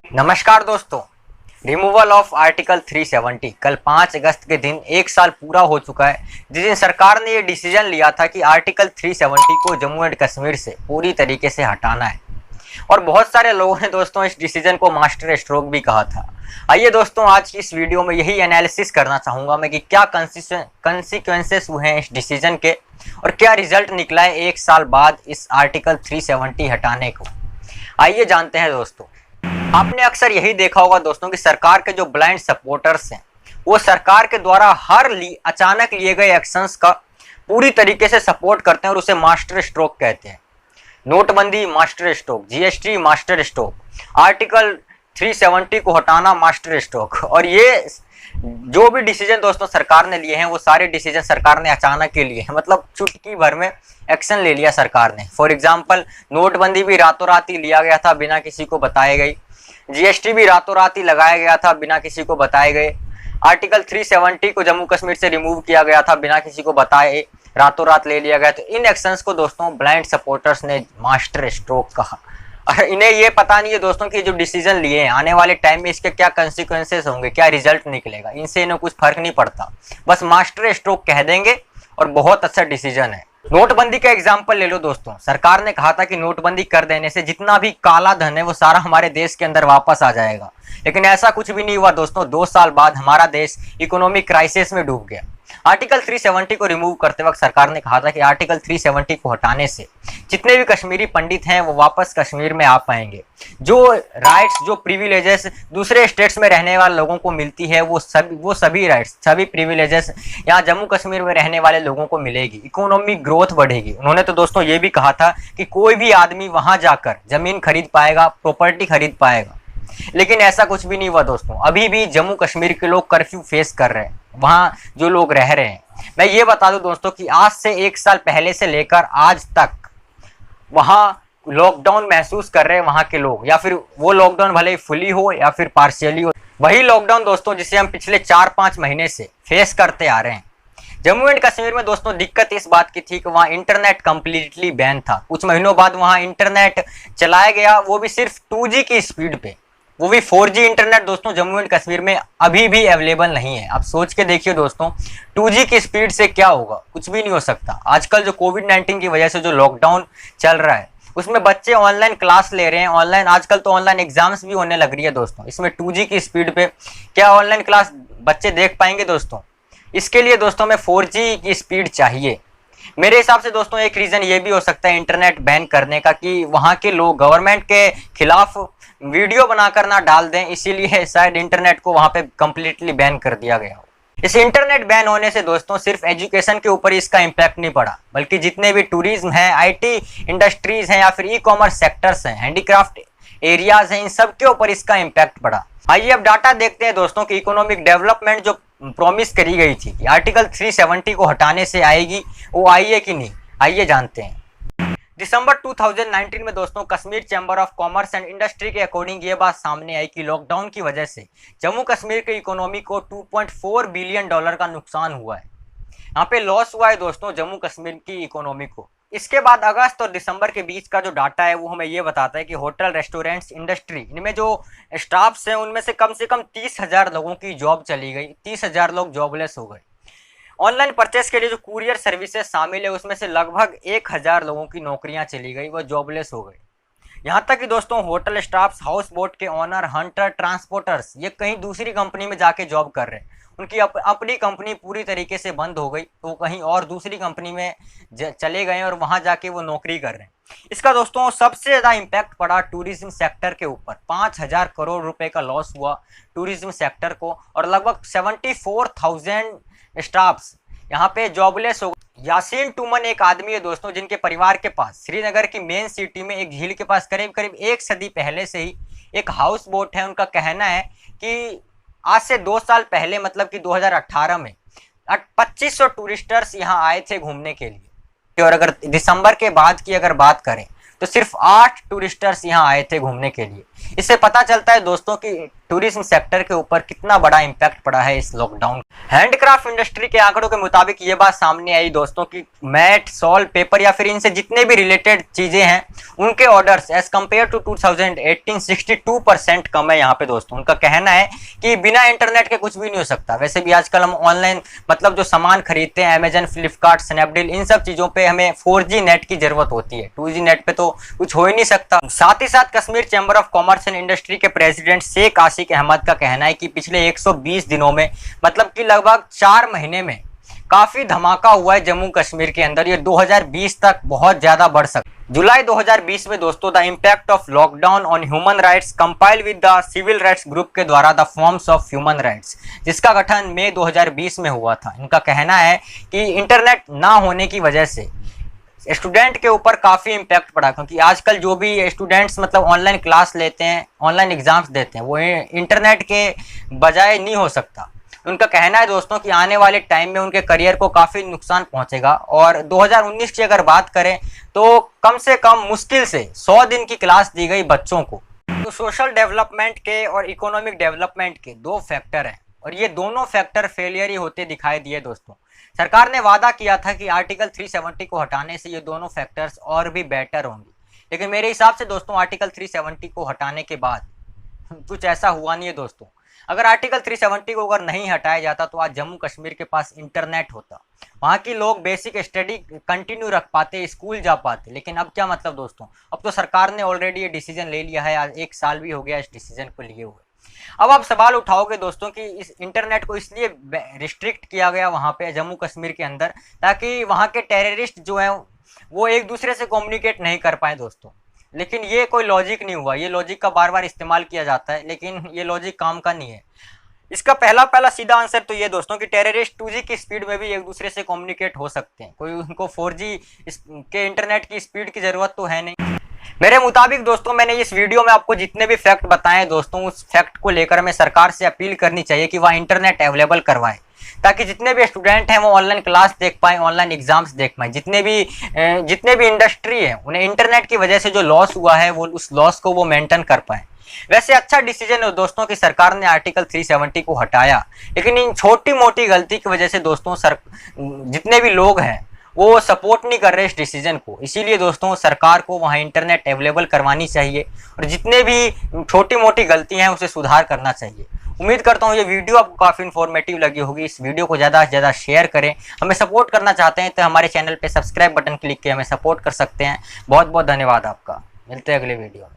नमस्कार दोस्तों। Removal of article 370 कल 5 अगस्त के दिन 1 साल पूरा हो चुका है, जिस दिन सरकार ने ये डिसीजन लिया था कि आर्टिकल 370 को जम्मू एंड कश्मीर से पूरी तरीके से हटाना है। और बहुत सारे लोगों ने दोस्तों इस डिसीजन को मास्टर स्ट्रोक भी कहा था। आइए दोस्तों, आज की इस वीडियो में यही एनालिसिस करना चाहूँगा मैं कि क्या कंसिक्वेंसेस हुए हैं इस डिसीजन के और क्या रिजल्ट निकला है 1 साल बाद इस आर्टिकल 370 हटाने को। आइए जानते हैं दोस्तों। आपने अक्सर यही देखा होगा दोस्तों कि सरकार के जो ब्लाइंड सपोर्टर्स हैं वो सरकार के द्वारा अचानक लिए गए एक्शंस का पूरी तरीके से सपोर्ट करते हैं और उसे मास्टर स्ट्रोक कहते हैं। नोटबंदी master stroke, GST master stroke, article 370 को हटाना मास्टर स्ट्रोक। और ये जो भी डिसीजन दोस्तों सरकार ने लिए हैं वो सारे डिसीजन सरकार ने अचानक के लिए हैं, मतलब चुटकी भर में एक्शन ले लिया सरकार ने। फॉर एग्जांपल, नोटबंदी भी रातों रात ही लिया गया था बिना किसी को बताए गई। जीएसटी भी रातों रात ही लगाया गया था बिना किसी को बताए गए। आर्टिकल 370 को जम्मू कश्मीर से रिमूव किया गया था बिना किसी को बताए, रातों रात ले लिया गया। तो इन एक्शंस को दोस्तों ब्लाइंड सपोर्टर्स ने मास्टर स्ट्रोक कहा। और इन्हें ये पता नहीं है दोस्तों कि जो डिसीजन लिए हैं आने वाले टाइम में इसके क्या कंसिक्वेंसेस होंगे, क्या रिजल्ट निकलेगा, इनसे इन्हें कुछ फर्क नहीं पड़ता। बस मास्टर स्ट्रोक कह देंगे और बहुत अच्छा डिसीजन है। नोटबंदी का एग्जाम्पल ले लो दोस्तों। सरकार ने कहा था कि नोटबंदी कर देने से जितना भी काला धन है वो सारा हमारे देश के अंदर वापस आ जाएगा, लेकिन ऐसा कुछ भी नहीं हुआ दोस्तों। 2 साल बाद हमारा देश इकोनॉमिक क्राइसिस में डूब गया। आर्टिकल 370 को रिमूव करते वक्त सरकार ने कहा था कि आर्टिकल 370 को हटाने से जितने भी कश्मीरी पंडित हैं वो वापस कश्मीर में आ पाएंगे। जो राइट्स, जो प्रिविलेजेस दूसरे स्टेट्स में रहने वाले लोगों को मिलती है वो सभी राइट्स, सभी प्रिविलेजेस यहाँ जम्मू कश्मीर में रहने वाले लोगों को मिलेगी। इकोनॉमिक ग्रोथ बढ़ेगी। उन्होंने तो दोस्तों ये भी कहा था कि कोई भी आदमी वहां जाकर जमीन खरीद पाएगा, प्रॉपर्टी खरीद पाएगा, लेकिन ऐसा कुछ भी नहीं हुआ दोस्तों। अभी भी जम्मू कश्मीर के लोग कर्फ्यू फेस कर रहे हैं, वहां जो लोग रह रहे हैं। मैं ये बता दूं दोस्तों कि आज से 1 साल पहले से लेकर आज तक वहां लॉकडाउन महसूस कर रहे हैं वहां के लोग, या फिर वो लॉकडाउन भले ही फुली हो या फिर पार्शियली हो। वही लॉकडाउन दोस्तों जिसे हम पिछले 4-5 महीने से फेस करते आ रहे हैं। जम्मू एंड कश्मीर में दोस्तों दिक्कत इस बात की थी कि वहाँ इंटरनेट कंप्लीटली बैन था। कुछ महीनों बाद वहाँ इंटरनेट चलाया गया, वो भी सिर्फ 2G की स्पीड पे। वो भी 4G इंटरनेट दोस्तों जम्मू एंड कश्मीर में अभी भी अवेलेबल नहीं है। आप सोच के देखिए दोस्तों, 2G की स्पीड से क्या होगा, कुछ भी नहीं हो सकता। आजकल जो कोविड-19 की वजह से जो लॉकडाउन चल रहा है उसमें बच्चे ऑनलाइन क्लास ले रहे हैं, ऑनलाइन आजकल तो ऑनलाइन एग्जाम्स भी होने लग रही है दोस्तों। इसमें 2G की स्पीड पे क्या ऑनलाइन क्लास बच्चे देख पाएंगे दोस्तों? इसके लिए दोस्तों में 4G की स्पीड चाहिए। मेरे हिसाब से दोस्तों एक रीजन ये भी हो सकता है इंटरनेट बैन करने का कि वहाँ के लोग गवर्नमेंट के खिलाफ वीडियो बनाकर ना डाल दें, इसीलिए शायद इंटरनेट को वहाँ पे कंप्लीटली बैन कर दिया गया हो। इस इंटरनेट बैन होने से दोस्तों सिर्फ एजुकेशन के ऊपर इसका इम्पैक्ट नहीं पड़ा, बल्कि जितने भी टूरिज्म है, IT इंडस्ट्रीज हैं या फिर ई-कॉमर्स सेक्टर्स हैं, हैंडीक्राफ्ट एरियाज हैं, इन सब के ऊपर इसका इम्पैक्ट पड़ा। आइए अब डाटा देखते हैं दोस्तों कि इकोनॉमिक डेवलपमेंट जो प्रॉमिस करी गई थी कि आर्टिकल 370 को हटाने से आएगी, वो आई है कि नहीं, आइए जानते हैं। दिसंबर 2019 में दोस्तों Kashmir chamber of commerce and industry के अकॉर्डिंग ये बात सामने आई कि लॉकडाउन की वजह से जम्मू कश्मीर के इकोनॉमी को $2.4 बिलियन का नुकसान हुआ है। यहाँ पे लॉस हुआ है दोस्तों जम्मू कश्मीर की इकोनॉमी को। इसके बाद अगस्त और दिसंबर के बीच का जो डाटा है वो हमें ये बताता है कि होटल, रेस्टोरेंट्स, इंडस्ट्री, इनमें जो स्टाफ्स हैं उनमें से कम 30,000 लोगों की जॉब चली गई, 30,000 लोग जॉबलेस हो गए। ऑनलाइन परचेस के लिए जो कुरियर सर्विसेज शामिल है उसमें से लगभग 1,000 लोगों की नौकरियां चली गई, वो जॉबलेस हो गए। यहाँ तक कि दोस्तों होटल स्टाफ्स, हाउस बोट के ऑनर, हंटर, ट्रांसपोर्टर्स ये कहीं दूसरी कंपनी में जाके जॉब कर रहे हैं। उनकी अपनी कंपनी पूरी तरीके से बंद हो गई तो कहीं और दूसरी कंपनी में चले गए और वहाँ जाके वो नौकरी कर रहे हैं। इसका दोस्तों सबसे ज़्यादा इम्पैक्ट पड़ा टूरिज्म सेक्टर के ऊपर। 5,000 करोड़ रुपए का लॉस हुआ टूरिज्म सेक्टर को और लगभग 74,000 स्टाफ्स यहाँ पे जॉबलेस हो गए। यासीन टूमन एक आदमी है दोस्तों जिनके परिवार के पास श्रीनगर की मेन सिटी में एक झील के पास करीब 1 सदी पहले से ही एक हाउस बोट है। उनका कहना है कि आज से 2 साल पहले मतलब कि 2018 में 2500 टूरिस्टर्स यहाँ आए थे घूमने के लिए, और अगर दिसंबर के बाद की अगर बात करें तो सिर्फ 8 टूरिस्टर्स यहाँ आए थे घूमने के लिए। इससे पता चलता है दोस्तों कि टूरिज्म सेक्टर के ऊपर कितना बड़ा इम्पैक्ट पड़ा है इस लॉकडाउन। हैंडक्राफ्ट इंडस्ट्री के आंकड़ों के मुताबिक ये बात सामने आई दोस्तों कि मैट, सॉल, पेपर या फिर इनसे जितने भी रिलेटेड चीजें हैं उनके ऑर्डर्स एज कम्पेयर टू 2018 62% कम है यहाँ पे दोस्तों। उनका कहना है कि बिना इंटरनेट के कुछ भी नहीं हो सकता। वैसे भी आजकल हम ऑनलाइन मतलब जो सामान खरीदते हैं अमेजन, फ्लिपकार्ट, स्नैपडील, इन सब चीजों पे हमें 4G नेट की जरूरत होती है। 2G नेट पे तो कुछ हो ही नहीं सकता। साथ ही साथ Kashmir chamber of commerce and industry के प्रेसिडेंट शेख आशिक अहमद का कहना है कि पिछले 120 दिनों में मतलब कि लगभग 4 महीने में काफी धमाका हुआ है जम्मू कश्मीर के अंदर। ये 2020 तक बहुत ज्यादा बढ़ सकता। जुलाई 2020 में दोस्तों the impact of lockdown on human rights compile with the civil rights group के द्वारा the forms of human rights, जिसका गठन मई 2020 में हुआ था। इनका कहना है कि इंटरनेट ना होने की वजह से स्टूडेंट के ऊपर काफ़ी इम्पैक्ट पड़ा, क्योंकि आजकल जो भी स्टूडेंट्स मतलब ऑनलाइन क्लास लेते हैं, ऑनलाइन एग्जाम्स देते हैं, वो इंटरनेट के बजाय नहीं हो सकता। उनका कहना है दोस्तों कि आने वाले टाइम में उनके करियर को काफ़ी नुकसान पहुंचेगा। और 2019 की अगर बात करें तो कम से कम मुश्किल से 100 दिन की क्लास दी गई बच्चों को। तो सोशल डेवलपमेंट के और इकोनॉमिक डेवलपमेंट के 2 फैक्टर हैं और ये दोनों फैक्टर फेलियर ही होते दिखाई दिए दोस्तों। सरकार ने वादा किया था कि आर्टिकल 370 को हटाने से ये दोनों फैक्टर्स और भी बेटर होंगे, लेकिन मेरे हिसाब से दोस्तों आर्टिकल 370 को हटाने के बाद कुछ ऐसा हुआ नहीं है दोस्तों। अगर आर्टिकल 370 को अगर नहीं हटाया जाता तो आज जम्मू कश्मीर के पास इंटरनेट होता, वहाँ के लोग बेसिक स्टडी कंटिन्यू रख पाते, स्कूल जा पाते। लेकिन अब क्या मतलब दोस्तों, अब तो सरकार ने ऑलरेडी ये डिसीजन ले लिया है। आज 1 साल भी हो गया इस डिसीजन को लिए हुए। अब आप सवाल उठाओगे दोस्तों कि इस इंटरनेट को इसलिए रिस्ट्रिक्ट किया गया वहाँ पे जम्मू कश्मीर के अंदर ताकि वहाँ के टेररिस्ट जो हैं वो एक दूसरे से कम्युनिकेट नहीं कर पाए दोस्तों। लेकिन ये कोई लॉजिक नहीं हुआ। ये लॉजिक का बार बार इस्तेमाल किया जाता है, लेकिन ये लॉजिक काम का नहीं है। इसका पहला सीधा आंसर तो ये दोस्तों कि टेररिस्ट 2G की स्पीड में भी एक दूसरे से कम्युनिकेट हो सकते हैं। कोई उनको 4G के इंटरनेट की स्पीड की ज़रूरत तो है नहीं। मेरे मुताबिक दोस्तों मैंने इस वीडियो में आपको जितने भी फैक्ट बताए दोस्तों, उस फैक्ट को लेकर हमें सरकार से अपील करनी चाहिए कि वह इंटरनेट अवेलेबल करवाए, ताकि जितने भी स्टूडेंट हैं वो ऑनलाइन क्लास देख पाएँ, ऑनलाइन एग्जाम्स देख पाएँ। जितने भी इंडस्ट्री है उन्हें इंटरनेट की वजह से जो लॉस हुआ है वो उस लॉस को वो मेंटेन कर पाएँ। वैसे अच्छा डिसीजन है दोस्तों कि सरकार ने आर्टिकल 370 को हटाया, लेकिन इन छोटी मोटी गलती की वजह से दोस्तों जितने भी लोग हैं वो सपोर्ट नहीं कर रहे इस डिसीजन को। इसीलिए दोस्तों सरकार को वहाँ इंटरनेट अवेलेबल करवानी चाहिए और जितने भी छोटी मोटी गलतियाँ हैं उसे सुधार करना चाहिए। उम्मीद करता हूँ ये वीडियो आपको काफ़ी इन्फॉर्मेटिव लगी होगी। इस वीडियो को ज़्यादा से ज़्यादा शेयर करें। हमें सपोर्ट करना चाहते हैं तो हमारे चैनल पे सब्सक्राइब बटन क्लिक के हमें सपोर्ट कर सकते हैं। बहुत बहुत धन्यवाद आपका। मिलते हैं अगले वीडियो में।